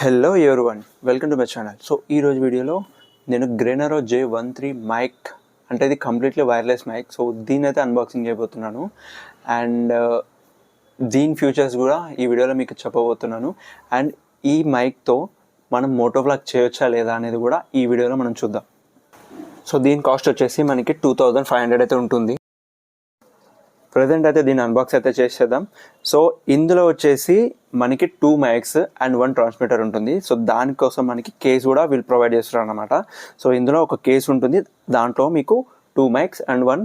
Hello everyone, welcome to my channel. So ఈరోజు వీడియోలో నేను గ్రెనరో J13 మైక్ అంటే ఇది కంప్లీట్లీ వైర్లెస్ మైక్. సో దీని అయితే అన్బాక్సింగ్ చేయబోతున్నాను అండ్ దీని ఫ్యూచర్స్ కూడా ఈ వీడియోలో మీకు చెప్పబోతున్నాను. అండ్ ఈ మైక్తో మనం మోటో వ్లాగ్ చేయొచ్చా లేదా అనేది కూడా ఈ వీడియోలో మనం చూద్దాం. సో దీని కాస్ట్ వచ్చేసి మనకి 2500 అయితే ఉంటుంది. ప్రజెంట్ అయితే దీన్ని అన్బాక్స్ అయితే చేసేద్దాం. సో ఇందులో వచ్చేసి మనకి 2 మైక్స్ అండ్ 1 ట్రాన్స్మిటర్ ఉంటుంది. సో దానికోసం మనకి కేస్ కూడా వీళ్ళు ప్రొవైడ్ చేస్తున్నారు అనమాట. సో ఇందులో ఒక కేస్ ఉంటుంది, దాంట్లో మీకు 2 మైక్స్ అండ్ 1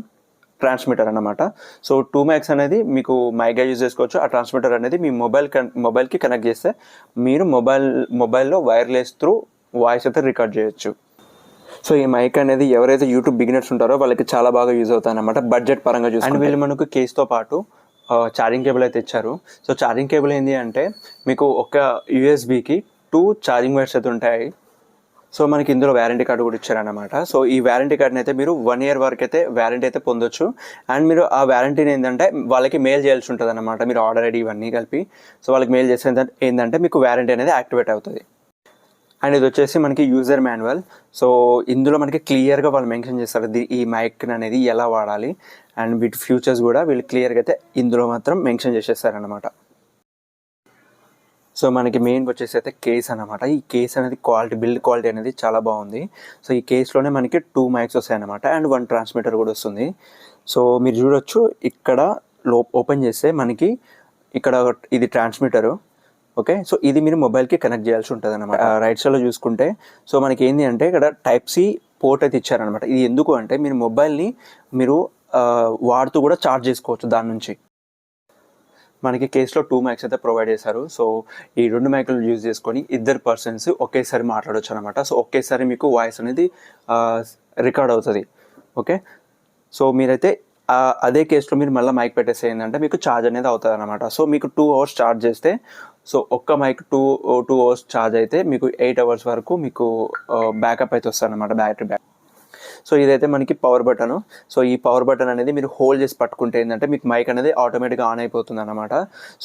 ట్రాన్స్మిటర్ అనమాట. సో 2 మైక్స్ అనేది మీకు మైక్గా యూజ్ చేసుకోవచ్చు. ఆ ట్రాన్స్మిటర్ అనేది మీ మొబైల్కి కనెక్ట్ చేస్తే మీరు మొబైల్లో వైర్లెస్ త్రూ వాయిస్ అయితే రికార్డ్ చేయొచ్చు. సో ఈ మైక్ అనేది ఎవరైతే యూట్యూబ్ బిగినర్స్ ఉంటారో వాళ్ళకి చాలా బాగా యూజ్ అవుతాయి అనమాట, బడ్జెట్ పరంగా చూసి. అండ్ వీళ్ళు మనకు కేస్తో పాటు ఛార్జింగ్ కేబుల్ అయితే ఇచ్చారు. సో ఛార్జింగ్ కేబుల్ ఏంటి అంటే మీకు ఒక యూఎస్బికి 2 ఛార్జింగ్ వైర్స్ అయితే ఉంటాయి. సో మనకి ఇందులో వ్యారంటీ కార్డు కూడా ఇచ్చారనమాట. సో ఈ వ్యారంటీ కార్డుని అయితే మీరు 1 year వరకు అయితే వ్యారంటీ అయితే పొందొచ్చు. అండ్ మీరు ఆ వ్యారంటీని ఏంటంటే వాళ్ళకి మెయిల్ చేయాల్సి ఉంటుంది అనమాట, మీరు ఆర్డర్ ఐడి ఇవన్నీ కలిపి. సో వాళ్ళకి మెయిల్ చేస్తే ఏంటంటే మీకు వ్యారంటీ అనేది యాక్టివేట్ అవుతుంది. అండ్ ఇది వచ్చేసి మనకి యూజర్ మాన్యువల్. సో ఇందులో మనకి క్లియర్గా వాళ్ళు మెన్షన్ చేస్తారు ఈ మైక్ అనేది ఎలా వాడాలి అండ్ వీటి ఫ్యూచర్స్ కూడా వీళ్ళు క్లియర్గా అయితే ఇందులో మాత్రం మెన్షన్ చేసేస్తారనమాట. సో మనకి మెయిన్ వచ్చేసి అయితే కేస్ అనమాట. ఈ కేస్ అనేది బిల్డ్ క్వాలిటీ అనేది చాలా బాగుంది. సో ఈ కేస్లోనే మనకి 2 మైక్స్ వస్తాయన్నమాట అండ్ 1 ట్రాన్స్మిటర్ కూడా వస్తుంది. సో మీరు చూడొచ్చు ఇక్కడ ఓపెన్ చేస్తే మనకి ఇక్కడ ఇది ట్రాన్స్మిటరు. ఓకే, సో ఇది మీరు మొబైల్కి కనెక్ట్ చేయాల్సి ఉంటుంది అనమాట. రైట్ సైడ్లో చూసుకుంటే సో మనకి ఏంటి అంటే ఇక్కడ Type-C పోర్ట్ అయితే ఇచ్చారనమాట. ఇది ఎందుకు అంటే మీరు మొబైల్ని మీరు వాడుతూ కూడా ఛార్జ్ చేసుకోవచ్చు దాని నుంచి. మనకి కేసులో 2 మైక్స్ అయితే ప్రొవైడ్ చేశారు. సో ఈ 2 మైకులు యూజ్ చేసుకొని 2 పర్సన్స్ ఒకేసారి మాట్లాడవచ్చు అనమాట. సో ఒకేసారి మీకు వాయిస్ అనేది రికార్డ్ అవుతుంది. ఓకే, సో మీరైతే అదే కేసులో మీరు మళ్ళీ మైక్ పెట్టేస్తే ఏంటంటే మీకు ఛార్జ్ అనేది అవుతుంది అనమాట. సో మీకు 2 hours ఛార్జ్ చేస్తే సో ఒక్క మైక్ 2 hours ఛార్జ్ అయితే మీకు 8 hours వరకు మీకు బ్యాకప్ అయితే వస్తుంది అనమాట, బ్యాటరీ బ్యాక్. సో ఇదైతే మనకి పవర్ బటన్. సో ఈ పవర్ బటన్ అనేది మీరు హోల్డ్ చేసి పట్టుకుంటే ఏంటంటే మీకు మైక్ అనేది ఆటోమేటిక్గా ఆన్ అయిపోతుంది అనమాట.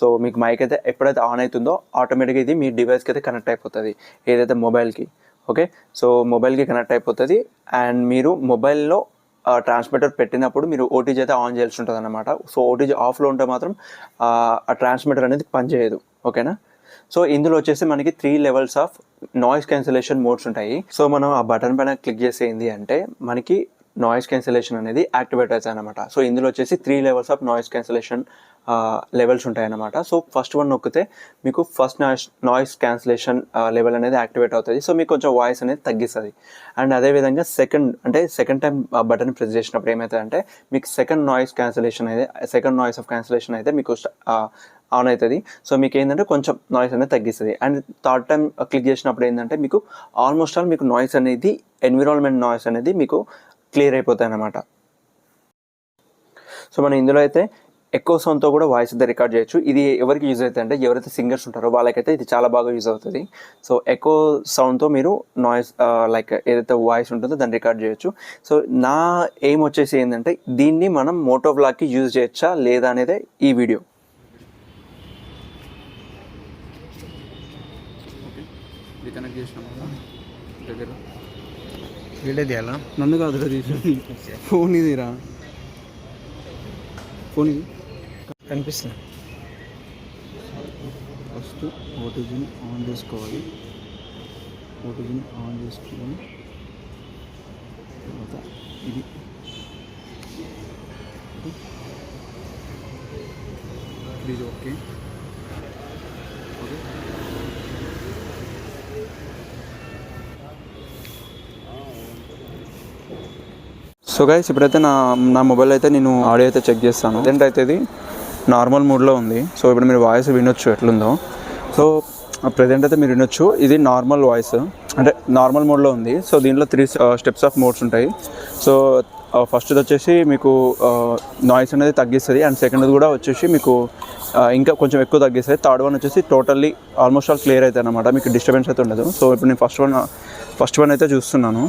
సో మీకు మైక్ అయితే ఎప్పుడైతే ఆన్ అవుతుందో ఆటోమేటిక్గా ఇది మీ డివైస్కి అయితే కనెక్ట్ అయిపోతుంది, ఏదైతే మొబైల్కి. ఓకే, సో మొబైల్కి కనెక్ట్ అయిపోతుంది అండ్ మీరు మొబైల్లో ట్రాన్స్మిటర్ పెట్టినప్పుడు మీరు ఓటీజీ అయితే ఆన్ చేయాల్సి ఉంటుంది అనమాట. సో ఓటీజీ ఆఫ్లో ఉంటే మాత్రం ఆ ట్రాన్స్మిటర్ అనేది పనిచేయదు. ఓకేనా. సో ఇందులో వచ్చేసి మనకి 3 levels of noise cancellation modes ఉంటాయి. సో మనం ఆ బటన్ పైన క్లిక్ చేసేది అంటే మనకి నాయిస్ క్యాన్సిలేషన్ అనేది యాక్టివేట్ అవుతాయి అనమాట. సో ఇందులో వచ్చేసి 3 levels of noise cancellation levels ఉంటాయి అన్నమాట. సో ఫస్ట్ వన్ నొక్కితే మీకు ఫస్ట్ నాయిస్ క్యాన్సిలేషన్ లెవెల్ అనేది యాక్టివేట్ అవుతుంది. సో మీకు కొంచెం వాయిస్ అనేది తగ్గిస్తుంది. అండ్ అదేవిధంగా సెకండ్ టైం బటన్ ప్రెస్ చేసినప్పుడు ఏమవుతుందంటే మీకు సెకండ్ నాయిస్ ఆఫ్ క్యాన్సిలేషన్ అయితే మీకు ఆన్ అవుతుంది. సో మీకు ఏంటంటే కొంచెం నాయిస్ అనేది తగ్గిస్తుంది. అండ్ థర్డ్ టైం క్లిక్ చేసినప్పుడు ఏంటంటే మీకు ఆల్మోస్ట్ ఆల్ మీకు నాయిస్ అనేది ఎన్విరాన్మెంట్ నాయిస్ అనేది మీకు క్లియర్ అయిపోతాయి అన్నమాట. సో మనం ఇందులో అయితే ఎక్కువ సౌండ్తో కూడా వాయిస్ అయితే రికార్డ్ చేయొచ్చు. ఇది ఎవరికి యూజ్ అవుతుంది అంటే ఎవరైతే సింగర్స్ ఉంటారో వాళ్ళకైతే ఇది చాలా బాగా యూజ్ అవుతుంది. సో ఎక్కువ సౌండ్తో మీరు నాయిస్ లైక్ ఏదైతే వాయిస్ ఉంటుందో దాన్ని రికార్డ్ చేయొచ్చు. సో నా ఎయిమ్ వచ్చేసి ఏంటంటే దీన్ని మనం మోటో వ్లాగ్కి యూజ్ చేయొచ్చా లేదా అనేది ఈ వీడియో. కనెక్ట్ చేసినాం దగ్గర వీడే తీయాలా, నన్ను కాదు తీసి ఫోన్ ఇదిరా, ఫోన్ ఇది కనిపిస్తుంది. ఫస్ట్ ఓటీజీని ఆన్ చేసుకోవాలి. ఓటీజీని ఆన్ చేసుకొని తర్వాత ఇది ప్లీజ్ ఓకే. సో గైస్ ఇప్పుడైతే నా మొబైల్ అయితే నేను ఆడియో అయితే చెక్ చేస్తాను. ఏంటైతే ఇది నార్మల్ మోడ్లో ఉంది. సో ఇప్పుడు మీరు వాయిస్ వినొచ్చు ఎట్లుందో. సో ప్రజెంట్ అయితే మీరు వినొచ్చు, ఇది నార్మల్ వాయిస్ అంటే నార్మల్ మోడ్లో ఉంది. సో దీంట్లో 3 steps ఆఫ్ మోడ్స్ ఉంటాయి. సో ఫస్ట్ది వచ్చేసి మీకు నాయిస్ అనేది తగ్గిస్తుంది అండ్ సెకండ్ది కూడా వచ్చేసి మీకు ఇంకా కొంచెం ఎక్కువ తగ్గిస్తుంది. థర్డ్ వన్ వచ్చేసి టోటల్లీ ఆల్మోస్ట్ ఆల్ క్లియర్ అవుతుంది అనమాట, మీకు డిస్టర్బెన్స్ అయితే ఉండదు. సో ఇప్పుడు నేను ఫస్ట్ వన్ అయితే చూస్తున్నాను.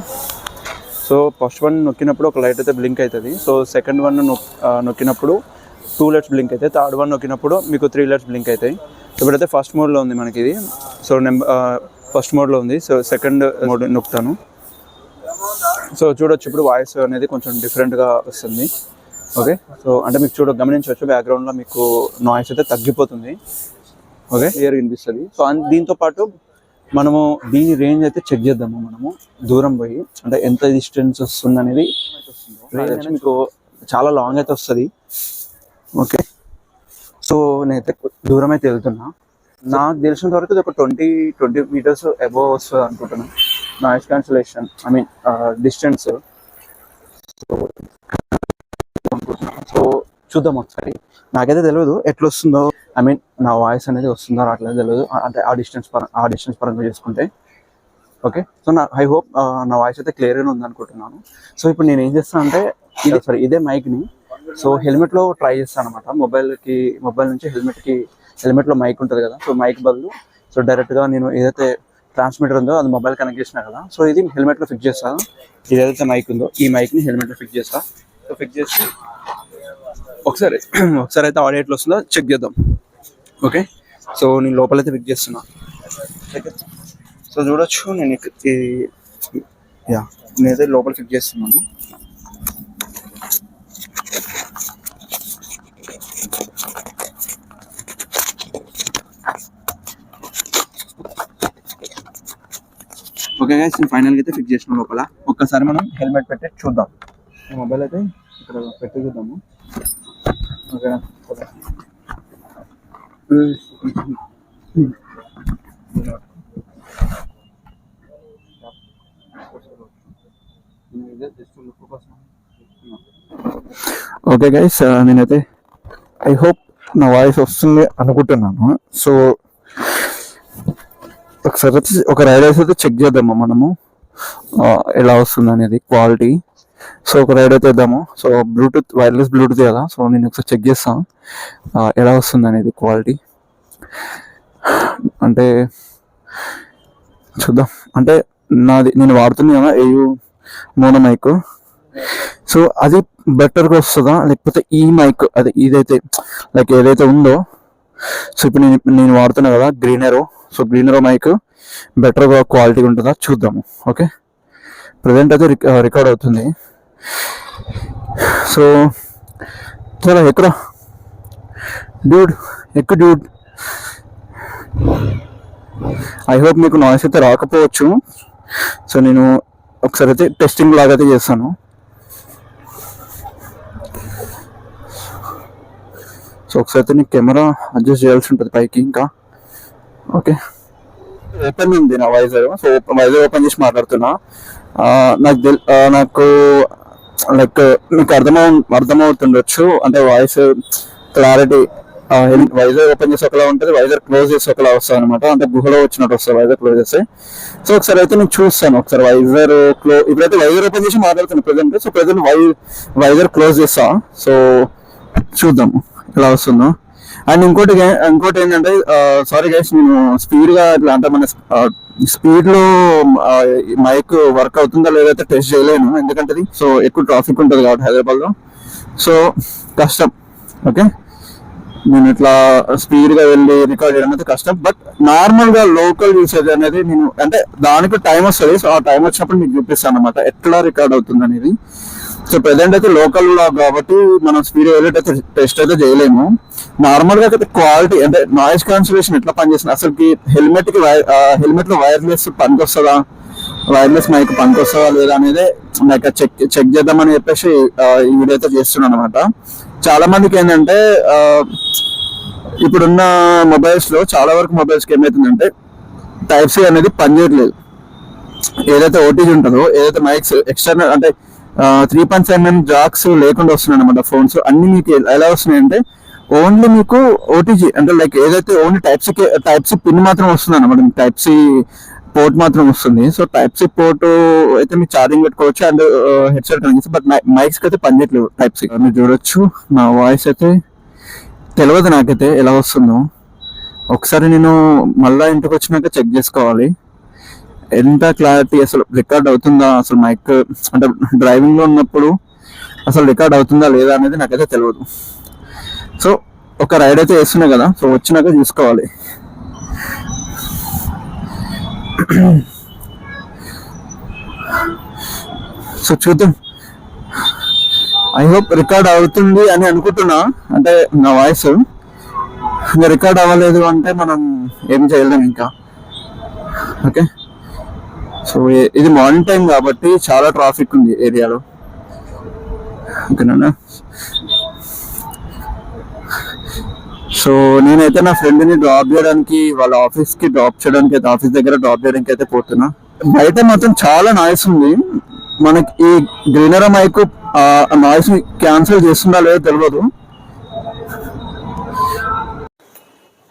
సో ఫస్ట్ వన్ నొక్కినప్పుడు ఒక లైట్ అయితే బ్లింక్ అవుతుంది. సో సెకండ్ వన్ నొక్కినప్పుడు 2 lights బ్లింక్ అవుతాయి. థర్డ్ వన్ నొక్కినప్పుడు మీకు 3 lights బ్లింక్ అవుతాయి. ఇప్పుడైతే ఫస్ట్ మోడ్లో ఉంది మనకి ఇది. సో ఫస్ట్ మోడ్లో ఉంది. సో సెకండ్ మోడ్ నొక్కుతాను. సో చూడొచ్చు ఇప్పుడు వాయిస్ అనేది కొంచెం డిఫరెంట్గా వస్తుంది. ఓకే, సో అంటే మీకు గమనించవచ్చు బ్యాక్గ్రౌండ్లో మీకు నాయిస్ అయితే తగ్గిపోతుంది. ఓకే, క్లియర్గా వినిపిస్తుంది. సో దీంతో పాటు మనము దీని రేంజ్ అయితే చెక్ చేద్దాము. మనము దూరం పోయి అంటే ఎంత డిస్టెన్స్ వస్తుంది అనేది రేంజ్ మీకు చాలా లాంగ్ అయితే వస్తుంది. ఓకే, సో నేనైతే దూరం అయితే వెళ్తున్నా. నాకు తెలిసినంత వరకు ఇది ఒక 20 meters అబోవ్ వస్తుంది అనుకుంటున్నాను noise cancellation, I mean distance. So చూద్దాం ఒకసారి. నాకైతే తెలియదు ఎట్లా వస్తుందో, ఐ మీన్ నా వాయిస్ అనేది వస్తుందో రావట్లేదు తెలియదు, అంటే ఆ డిస్టెన్స్ పరంగా చేసుకుంటే. ఓకే, సో ఐ హోప్ నా వాయిస్ అయితే క్లియర్గానే ఉంది అనుకుంటున్నాను. సో ఇప్పుడు నేను ఏం చేస్తాను అంటే ఇదే మైక్ని సో హెల్మెట్లో ట్రై చేస్తాను అనమాట. మొబైల్ నుంచి హెల్మెట్లో మైక్ ఉంటుంది కదా, సో మైక్ బదులు సో డైరెక్ట్గా నేను ఏదైతే ట్రాన్స్మిటర్ ఉందో అది మొబైల్ కనెక్ట్ చేసినా కదా, సో ఇది హెల్మెట్లో ఫిక్స్ చేస్తాను. ఇది ఏదైతే మైక్ ఉందో ఈ మైక్ని హెల్మెట్లో ఫిక్స్ చేస్తాను. సో ఫిక్స్ చేసి ఒకసారి అయితే ఆడియో ఎట్లా వస్తుందో చెక్ చేద్దాం. ఓకే, సో నేను లోపలైతే ఫిక్స్ చేస్తున్నా. సో చూడొచ్చు నేనైతే లోపల ఫిక్స్ చేస్తున్నాను. ఓకే గైస్, నేను ఫైనల్గా అయితే ఫిక్స్ చేసిన లోపల. ఒక్కసారి మనం హెల్మెట్ పెట్టి చూద్దాం. మొబైల్ అయితే ఇక్కడ పెట్టి చూద్దాము. ఓకేనా, ఓకే గైస్, నేనైతే ఐ హోప్ నా వాయిస్ వస్తుంది అనుకుంటున్నాను. సో ఒకసారి ఒక రైడ్ అయితే చెక్ చేద్దాము మనము ఎలా వస్తుంది అనేది క్వాలిటీ. సో ఒక రైడ్ అయితే వేద్దాము. సో వైర్లెస్ బ్లూటూత్ కదా, సో నేను ఒకసారి చెక్ చేస్తాను ఎలా వస్తుంది అనేది క్వాలిటీ. అంటే చూద్దాం. అంటే నేను వాడుతుంది కదా ఏయూ మోనో మైక్. సో అది బెటర్గా వస్తుందా లేకపోతే ఈ మైక్ అదే ఇదైతే లైక్ ఏదైతే ఉందో, సో ఇప్పుడు నేను వాడుతున్నా కదా గ్రీనరో, సో గ్రీనరో మైక్ బెటర్గా క్వాలిటీగా ఉంటుందా చూద్దాము. ఓకే, ప్రజెంట్ అయితే రికార్డ్ అవుతుంది. సో చాలా ఎక్కువ డ్యూడ్ ఐ హోప్ మీకు నాయిస్ అయితే రాకపోవచ్చు. సో నేను ఒకసారి అయితే టెస్టింగ్ లాగా అయితే చేస్తాను. సో ఒకసారి అయితే నీకు కెమెరా అడ్జస్ట్ చేయాల్సి ఉంటుంది పైకి ఇంకా. ఓకే, ఓపెన్ ఉంది నా వైజర్. సో వైజర్ ఓపెన్ చేసి మాట్లాడుతున్నా. నాకు లైక్ మీకు అర్థమవుతుండొచ్చు అంటే వాయిస్ క్లారిటీ. వైజర్ ఓపెన్ చేసి ఒకలా ఉంటుంది, వైజర్ క్లోజ్ చేసి ఒకలా వస్తుంది అనమాట. అంటే గుహలో వచ్చినట్టు వస్తుంది వైజర్ క్లోజ్ చేస్తే. సో ఒకసారి అయితే నేను చూస్తాను. ఒకసారి ఇప్పుడైతే వైజర్ ఓపెన్ చేసి మాట్లాడుతున్నాను present. So present visor close చేస్తా. సో చూద్దాము ఎలా వస్తుందో. అండ్ ఇంకోటి ఏంటంటే సారీ గైస్, నేను స్పీడ్గా ఇట్లా అంటే మన స్పీడ్లో మైక్ వర్క్ అవుతుందా లేదైతే టెస్ట్ చేయలేను, ఎందుకంటే సో ఎక్కువ ట్రాఫిక్ ఉంటుంది కాబట్టి హైదరాబాద్లో. సో కష్టం. ఓకే, నేను ఇట్లా స్పీడ్గా వెళ్ళి రికార్డ్ చేయడం అయితే కష్టం. బట్ నార్మల్గా లోకల్ యూసేజ్ అనేది నేను అంటే దానికి టైం వస్తుంది. సో ఆ టైం వచ్చినప్పుడు మీకు చూపిస్తాను అనమాట ఎట్లా రికార్డ్ అవుతుంది అనేది. సో ప్రెసెంట్ అయితే లోకల్ కాబట్టి మనం స్పీడ్ వెళ్ళేటైతే టెస్ట్ అయితే చేయలేము. నార్మల్ గా అయితే క్వాలిటీ అంటే నాయిస్ క్యాన్సిలేషన్ ఎట్లా పనిచేస్తుంది, అసలుకి హెల్మెట్ లో వైర్లెస్ పనికొస్తుందా, వైర్లెస్ మైక్ పనికొస్తుందా లేదా అనేది నాకు చెక్ చేద్దామని చెప్పేసి ఈ వీడియో అయితే చేస్తున్నాను అనమాట. చాలా మందికి ఏంటంటే ఇప్పుడున్న మొబైల్స్ లో చాలా వరకు మొబైల్స్కి ఏమవుతుందంటే టైప్ సి అనేది పనిచేయట్లేదు. ఏదైతే ఓటీజీ ఉంటుందో, ఏదైతే మైక్స్ ఎక్స్టర్నల్ అంటే 3.5mm జాక్స్ లేకుండా వస్తున్నాయి అనమాట ఫోన్స్ అన్ని. మీకు ఎలా వస్తున్నాయి అంటే ఓన్లీ మీకు ఓటీజీ అంటే లైక్ ఏదైతే ఓన్లీ టైప్ సి పిన్ మాత్రం వస్తుంది అనమాట, మీకు టైప్ సి పోర్ట్ మాత్రం వస్తుంది. సో టైప్ సి పోర్ట్ అయితే మీరు ఛార్జింగ్ పెట్టుకోవచ్చు అండ్ హెడ్సెట్ కనెక్ట్, బట్ మైక్స్కి అయితే పనిచేయట్లేదు టైప్ సి. మీరు చూడొచ్చు నా వాయిస్ అయితే తెలియదు నాకైతే ఎలా వస్తుందో. ఒకసారి నేను మళ్ళీ ఇంటికి వచ్చినాక చెక్ చేసుకోవాలి ఎంత క్లారిటీ అసలు రికార్డ్ అవుతుందా, అసలు మైక్ అంటే డ్రైవింగ్లో ఉన్నప్పుడు అసలు రికార్డ్ అవుతుందా లేదా అనేది నాకైతే తెలియదు. సో ఒక రైడ్ అయితే వేస్తున్నా కదా, సో వచ్చినాక చూసుకోవాలి. సో చూద్దాం, ఐ హోప్ రికార్డ్ అవుతుంది అని అనుకుంటున్నా. అంటే నా వాయిస్ ఇంకా రికార్డ్ అవ్వలేదు అంటే మనం ఏం చేయలేం ఇంకా. ఓకే, సో ఇది మార్నింగ్ టైం కాబట్టి చాలా ట్రాఫిక్ ఉంది ఏరియాలో. ఓకేనా? సో నేనైతే నా ఫ్రెండ్ని డ్రాప్ చేయడానికి, వాళ్ళ ఆఫీస్కి డ్రాప్ చేయడానికి అయితే, ఆఫీస్ దగ్గర డ్రాప్ చేయడానికి అయితే పోతున్నా. బయట మాత్రం చాలా నాయిస్ ఉంది. మనకి ఈ గ్రీనరీ మైక్ నాయిస్ క్యాన్సిల్ చేస్తుందా లేదో తెలియదు.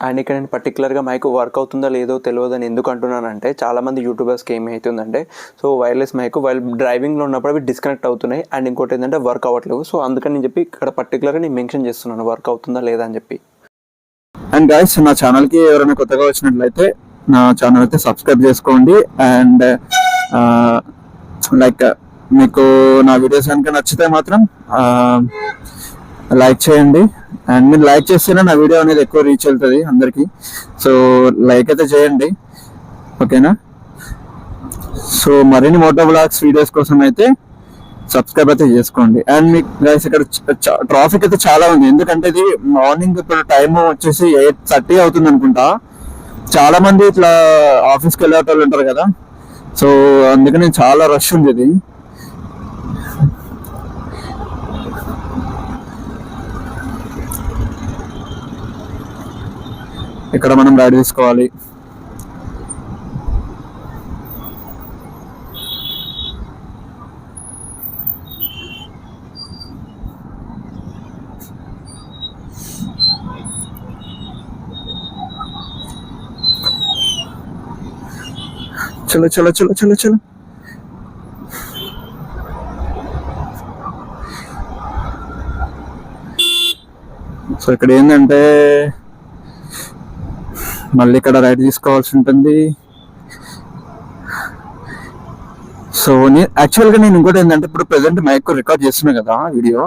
అండ్ ఇక్కడ నేను పర్టికులర్గా మైక్ వర్క్ అవుతుందో లేదో తెలియదు అని ఎందుకు అంటున్నానంటే, చాలామంది యూట్యూబర్స్కి ఏమవుతుందంటే, సో వైర్లెస్ మైక్ వైల్ డ్రైవింగ్లో ఉన్నప్పుడు అవి డిస్కనెక్ట్ అవుతున్నాయి, అండ్ ఇంకోటి ఏంటంటే వర్క్ అవ్వట్లేవు. సో అందుకని చెప్పి ఇక్కడ పర్టికులర్గా నేను మెన్షన్ చేస్తున్నాను వర్క్ అవుతుందా లేదా అని చెప్పి. అండ్ గైస్, నా ఛానల్కి ఎవరైనా కొత్తగా వచ్చినట్లయితే నా ఛానల్ అయితే సబ్స్క్రైబ్ చేసుకోండి. అండ్ లైక్ మీకు నా వీడియోస్ కనుక నచ్చితే మాత్రం లైక్ చేయండి. అండ్ మీరు లైక్ చేస్తేనే నా వీడియో అనేది ఎక్కువ రీచ్ వెళ్తుంది అందరికీ. సో లైక్ అయితే చేయండి, ఓకేనా? సో మరిన్ని మోటో వ్లాగ్స్ వీడియోస్ కోసం అయితే సబ్స్క్రైబ్ అయితే చేసుకోండి. అండ్ మీకు గైస్ ఇక్కడ ట్రాఫిక్ అయితే చాలా ఉంది, ఎందుకంటే ఇది మార్నింగ్ ఇప్పుడు టైం వచ్చేసి 8:30 అవుతుంది అనుకుంటా. చాలా మంది ఇట్లా ఆఫీస్కి వెళ్ళే వాళ్ళు ఉంటారు కదా, సో అందుకని చాలా రష్ ఉంది ఇది. ఇక్కడ మనం రైడ్ తీసుకోవాలి. చలో చలో చలో చలో చలో. సో ఇక్కడ ఏంటంటే మళ్ళీ ఇక్కడ రైడ్ తీసుకోవాల్సి ఉంటుంది. సో యాక్చువల్గా నేను ఇంకోటి ఏంటంటే, ఇప్పుడు ప్రెసెంట్ మైక్ రికార్డ్ చేస్తున్నా కదా video.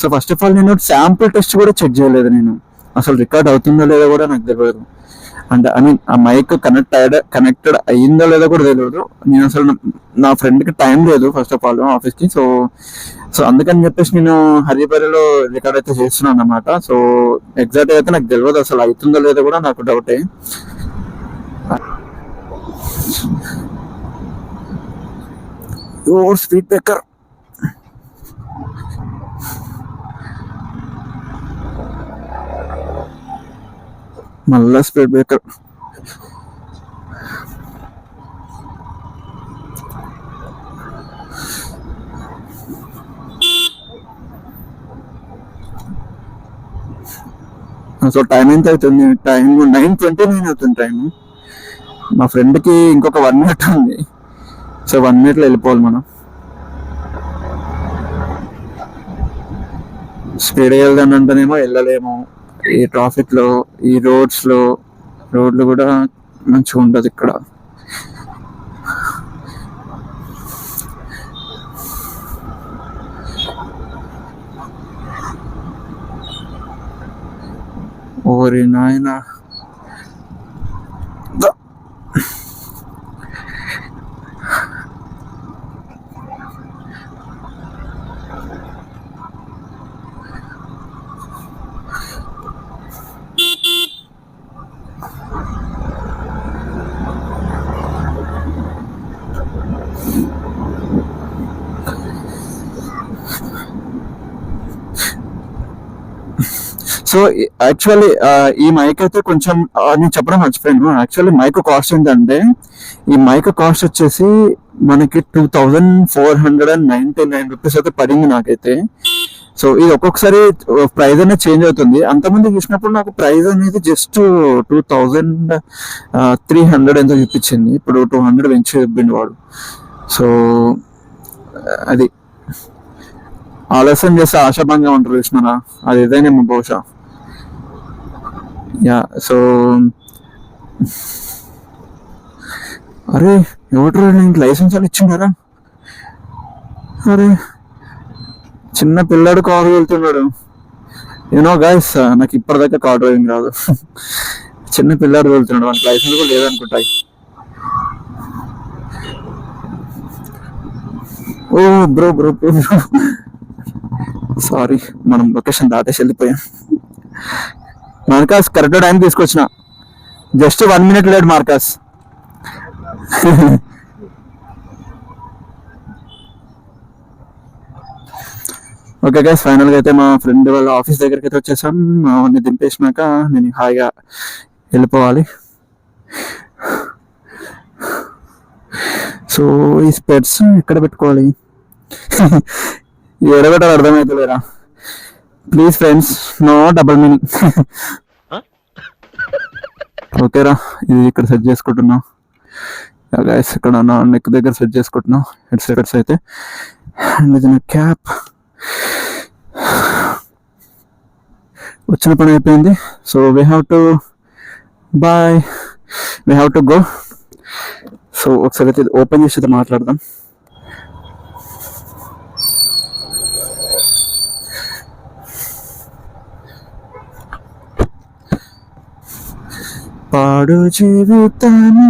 So first of all నేను శాంపుల్ టెస్ట్ కూడా చెక్ చేయలేదు. నేను అసలు రికార్డ్ అవుతుందో లేదో కూడా నాకు తెలియదు. అంటే ఐ మీన్ ఆ మైక్ కనెక్టెడ్ అయ్యిందో లేదో కూడా తెలియదు. నేను అసలు నా ఫ్రెండ్కి టైం లేదు ఫస్ట్ ఆఫ్ ఆల్ ఆఫీస్కి. సో అందుకని చెప్పేసి నేను హరిబరిలో రికార్డ్ అయితే చేస్తున్నాను అన్నమాట. సో ఎగ్జాక్ట్ అయితే నాకు తెలియదు, అసలు అవుతుందో లేదో కూడా నాకు డౌటే. స్పీడ్ బ్రేకర్, మళ్ళా స్పీడ్ బ్రేకర్. సో టైం ఎంత అవుతుంది? టైం 9:29 అవుతుంది టైం. మా ఫ్రెండ్కి ఇంకొక 1 minute ఉంది. సో 1 minute వెళ్ళిపోవాలి మనం. స్పీడ్ వెళ్దాం అంటేనేమో వెళ్ళలేము ఈ ట్రాఫిక్లో. ఈ రోడ్లు కూడా మంచిగా ఉండదు ఇక్కడ. ఓరి నాయనా, సో యాక్చువల్లీ ఈ మైక్ అయితే కొంచెం నేను చెప్పడం మర్చిపోయాను. యాక్చువల్లీ మైక్ కాస్ట్ ఏంటంటే, ఈ మైక్ కాస్ట్ వచ్చేసి మనకి 2499 రూపీస్ అయితే పడింది నాకైతే. సో ఇది ఒక్కొక్కసారి ప్రైస్ అనేది చేంజ్ అవుతుంది. అంతమంది చూసినప్పుడు నాకు ప్రైస్ అనేది జస్ట్ 2300 ఎంతో చూపించింది. ఇప్పుడు 200 పెంచి చెప్పిండు వాడు. సో అది ఆలస్యం చేస్తే ఆశాభంగా ఉంటారు చూసినారా, అది ఏదైనా బహుశా. యా, సో అరే ఎవరు నీకు లైసెన్స్ అని ఇచ్చిండారా? అరే చిన్న పిల్లాడు కారు వెళ్తున్నాడు. యూనో గైస్, నాకు ఇప్పటిదాకా కార్ డ్రైవింగ్ రాదు. చిన్న పిల్లాడు వెళ్తున్నాడు, వానికి లైసెన్స్ కూడా లేదనుకుంటాయి. ఓ బ్రో బ్రో బ్రో సారీ, మనం లొకేషన్ దాటేసి వెళ్ళిపోయాం. మార్కాస్ కరెక్ట్ టైం తీసుకొచ్చిన, just 1 minute late mark as. Okay guys, final గా అయితే మా ఫ్రెండ్ వాళ్ళ ఆఫీస్ దగ్గరికి అయితే వచ్చేసాం. అవన్నీ దింపేసినాక నేను హాయిగా వెళ్ళిపోవాలి. సో ఈ స్పెట్స్ ఎక్కడ పెట్టుకోవాలి, ఎడబెట్టాలి అర్థమవుతలేరా. Please friends, no double meaning. ఓకేరా, ఇది ఇక్కడ సెట్ చేసుకుంటున్నా గైస్. ఇక్కడ నా నెక్ దగ్గర సెట్ చేసుకుంటున్నా హెడ్ సెట్స్ అయితే. అండ్ ఇది నా క్యాప్. వచ్చిన పని అయిపోయింది. So we have to go. So ఒకసారి అయితే ఓపెన్ చేసి అయితే మాట్లాడదాం. పాడు జీవితాను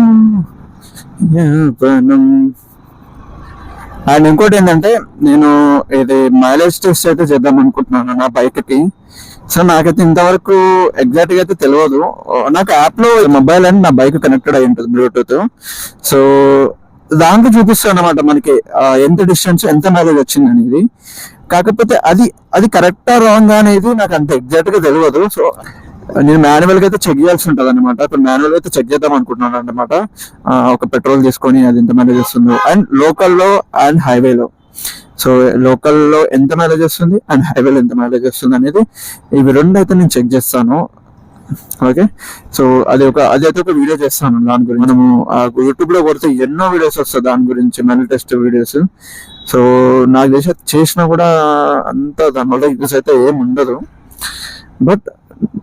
యవ్వనం. అండ్ ఇంకోటి ఏంటంటే, నేను ఇది మైలేజ్ టెస్ట్ అయితే చేద్దాం అనుకుంటున్నాను నా బైక్ కి. సో నాకైతే ఇంతవరకు ఎగ్జాక్ట్ గా అయితే తెలియదు. నాకు యాప్ లో మొబైల్ అండ్ నా బైక్ కనెక్టెడ్ అయి ఉంటుంది బ్లూటూత్. సో దాంట్లో చూపిస్తాను అనమాట మనకి ఎంత డిస్టెన్స్, ఎంత మైలేజ్ వచ్చింది అనేది. కాకపోతే అది కరెక్టా రాంగ్ అనేది నాకు అంత ఎగ్జాక్ట్ గా తెలియదు. సో నేను మాన్యువల్ గా అయితే చెక్ చేయాల్సి ఉంటుంది అనమాట. ఇప్పుడు మాన్యువల్ అయితే చెక్ చేద్దాం అనుకుంటున్నాను అనమాట. ఒక పెట్రోల్ తీసుకొని అది ఎంత మైలేజ్ వస్తుందో, అండ్ లోకల్లో అండ్ హైవేలో. సో లోకల్లో ఎంత మైలేజ్ వస్తుంది అండ్ హైవేలో ఎంత మైలేజ్ వస్తుంది అనేది ఇవి రెండు అయితే నేను చెక్ చేస్తాను. ఓకే, సో అదైతే ఒక వీడియో చేస్తాను దాని గురించి. మనము యూట్యూబ్ లో కొడితే ఎన్నో వీడియోస్ వస్తాయి దాని గురించి, మైలేజ్ టెస్ట్ వీడియోస్. సో నాకు తెలిసి చేసినా కూడా అంత దానివల్ల యూస్ అయితే ఏం ఉండదు, బట్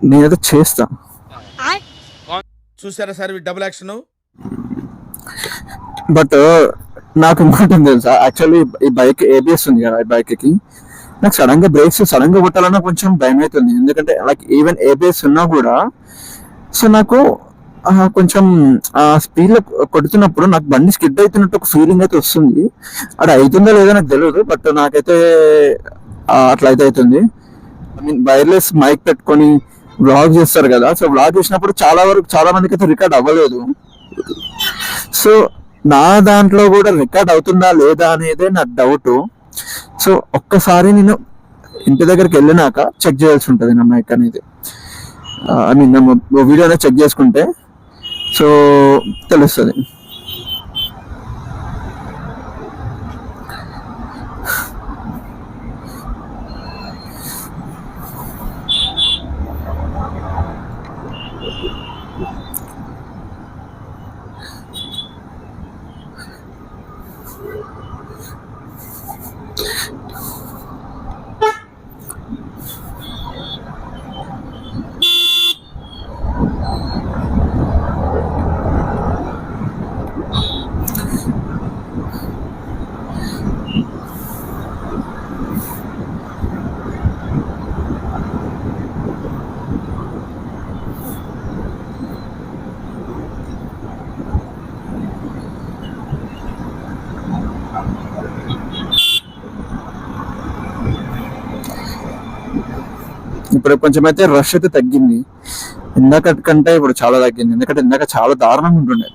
నేనైతే చేస్తా. చూసారా సార్ డబుల్ యాక్షన్. బట్ నాకు ఇంకోటి తెలుసా, యాక్చువల్లీ ఈ బైక్ ఏబిఎస్ ఉంది కదా, ఈ బైక్ కి నాకు సడన్ గా బ్రేక్స్ సడన్ గా కొట్టాలన్నా కొంచెం భయం అవుతుంది. ఎందుకంటే లైక్ ఈవెన్ ఏబిఎస్ ఉన్నా కూడా సో నాకు కొంచెం స్పీడ్ లో కొడుతున్నప్పుడు నాకు బండి స్కిడ్ అవుతున్నట్టు ఒక ఫీలింగ్ అయితే వస్తుంది. అది అవుతుందో లేదో నాకు తెలియదు, బట్ నాకైతే అట్లా అయితే అవుతుంది. ఐ మీన్ వైర్లెస్ మైక్ పెట్టుకొని వ్లాగ్ చేస్తారు కదా, సో వ్లాగ్ చేసినప్పుడు చాలా మందికి అయితే రికార్డ్ అవ్వలేదు. సో నా దాంట్లో కూడా రికార్డ్ అవుతుందా లేదా అనేదే నా డౌట్. సో ఒక్కసారి నేను ఇంటి దగ్గరికి వెళ్ళినాక చెక్ చేయాల్సి ఉంటుంది నా మైక్ అనేది. ఐ మీన్ నా వీడియో అనేది చెక్ చేసుకుంటే సో తెలుస్తుంది. ఇప్పుడు కొంచెం అయితే రష్ అయితే తగ్గింది, ఇందాక కంటే ఇప్పుడు చాలా తగ్గింది. ఎందుకంటే ఇందాక చాలా దారుణంగా ఉంటుండే.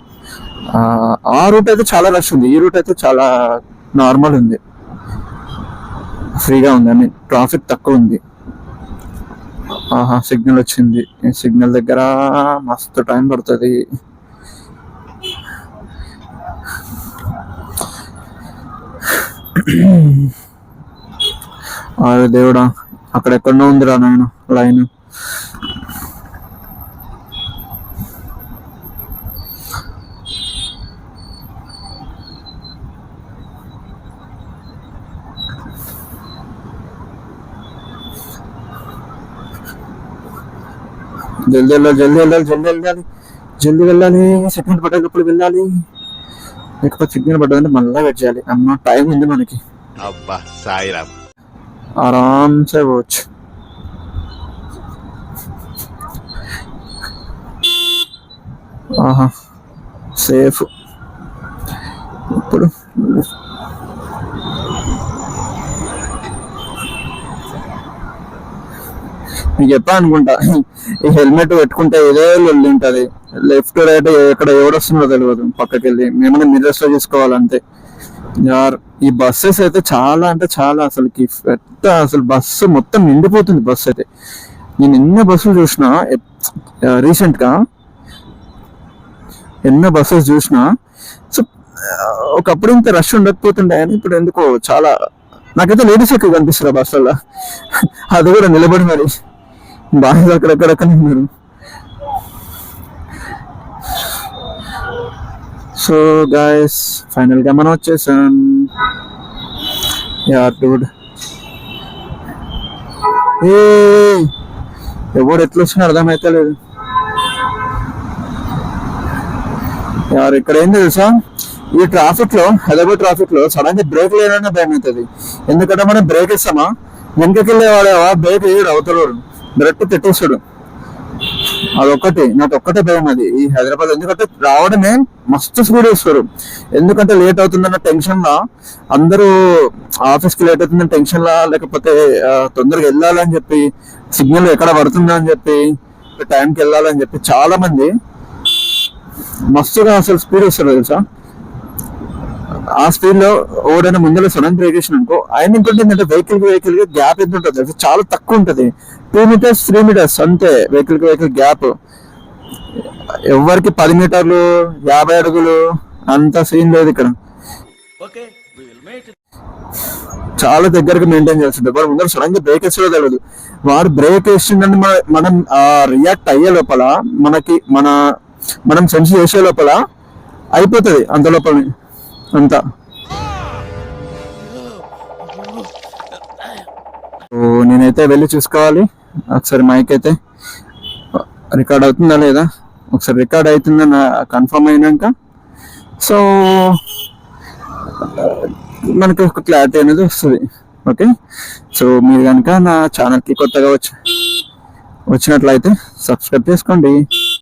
ఆ రూట్ అయితే చాలా రష్ ఉంది, ఈ రూట్ అయితే చాలా నార్మల్ ఉంది, ఫ్రీగా ఉంది, అని ట్రాఫిక్ తక్కువ ఉంది. సిగ్నల్ వచ్చింది, సిగ్నల్ దగ్గర మస్తు టైం పడుతుంది. దేవుడా, అక్కడ ఎక్కడో ఉందిరా నాయన లైన్. జల్దీ వెళ్ళాలి. సిగ్నల్ పట్టేటప్పుడు వెళ్ళాలి, లేకపోతే సిగ్నల్ పడ్డదంటే మళ్ళీ వెయిట్ చేయాలి. అమ్మ టైం ఉంది మనకి, ఆరామ్సే పోవచ్చు. సేఫ్. ఇప్పుడు మీకు చెప్పా అనుకుంటా, ఈ హెల్మెట్ పెట్టుకుంటే ఇదే లొల్లి ఉంటుంది. లెఫ్ట్ రైట్ ఎక్కడ ఎవడొస్తున్నారో తెలియదు, పక్కకి వెళ్ళి మేమన్నా మిర్రర్స్ లో చూసుకోవాలంతే. యార్ ఈ బస్సెస్ అయితే చాలా అంటే చాలా అసలుకి పెద్ద, అసలు బస్సు మొత్తం నిండిపోతుంది. బస్సు అయితే నేను ఎన్నో బస్సులు చూసినా రీసెంట్ గా, ఎన్నో బస్సెస్ చూసినా. సో ఒకప్పుడు ఇంత రష్ ఉండకపోతుండే కానీ ఇప్పుడు ఎందుకో చాలా, నాకైతే లేడీస్ ఎక్కువ కనిపిస్తారు బస్సులో, అది కూడా నిలబడి మరి బాగా అక్కడెక్కడెక్కడ ఉన్నారు. సో గాయస్ ఫైనల్ గా మనం వచ్చేసాం. యార్ డూడ్, ఎవరు ఎట్లా వచ్చినా అర్థమైతే లేదు. యార్ ఇక్కడ ఏం తెలుసా, ఈ ట్రాఫిక్ లో, హైదరాబాద్ ట్రాఫిక్ లో సడన్ గా బ్రేక్ లేదన్నా భయం అవుతుంది. ఎందుకంటే మనం బ్రేక్ ఇస్తామా, వెనకకి వెళ్ళేవాడేవా బ్రేక్ వేయడు, అవతలవాడు బ్రెడ్ తిట్టేస్తాడు. అదొక్కటి నాకు ఒక్కటే భయం అది ఈ హైదరాబాద్. ఎందుకంటే రావడమే మస్తు స్పీడ్ వేస్తారు, ఎందుకంటే లేట్ అవుతుందన్న టెన్షన్ లా, అందరూ ఆఫీస్కి లేట్ అవుతుందన్న టెన్షన్ లా, లేకపోతే తొందరగా వెళ్ళాలని చెప్పి, సిగ్నల్ ఎక్కడ పడుతుందా అని చెప్పి, టైంకి వెళ్ళాలని చెప్పి చాలా మంది మస్తుగా అసలు స్పీడ్ వస్తారు తెలుసా. ఆ స్పీడ్ లో ఓడైనా ముందర సడన్ బ్రేక్ వేసిన అనుకో, ఆయన ఇంకోటి ఏంటంటే వెహికల్ కి గ్యాప్ ఎంత ఉంటుంది, చాలా తక్కువ ఉంటుంది, 2 meters 3 meters అంతే వెహికల్ కి వెహికల్ గ్యాప్. ఎవరికి 10 meters 50 అడుగులు అంత సీన్ లేదు ఇక్కడ. చాలా దగ్గరగా మెయింటైన్ చేస్తుంది. వాడు ముందర సడన్ గా బ్రేక్ వేసేదో తెలియదు, వాడు బ్రేక్ వేసిందని మనం రియాక్ట్ అయ్యే లోపల, మనం సెన్స్ చేసే లోపల అయిపోతుంది అంత లోపల అంతా. నేనైతే వెళ్ళి చూసుకోవాలి ఒకసారి, మైక్ అయితే రికార్డ్ అవుతుందా లేదా ఒకసారి, రికార్డ్ అవుతుందని కన్ఫర్మ్ అయినాక సో మనకి ఒక క్లారిటీ అనేది వస్తుంది. ఓకే, సో మీరు కనుక నా ఛానల్కి కొత్తగా వచ్చినట్లయితే సబ్స్క్రైబ్ చేసుకోండి.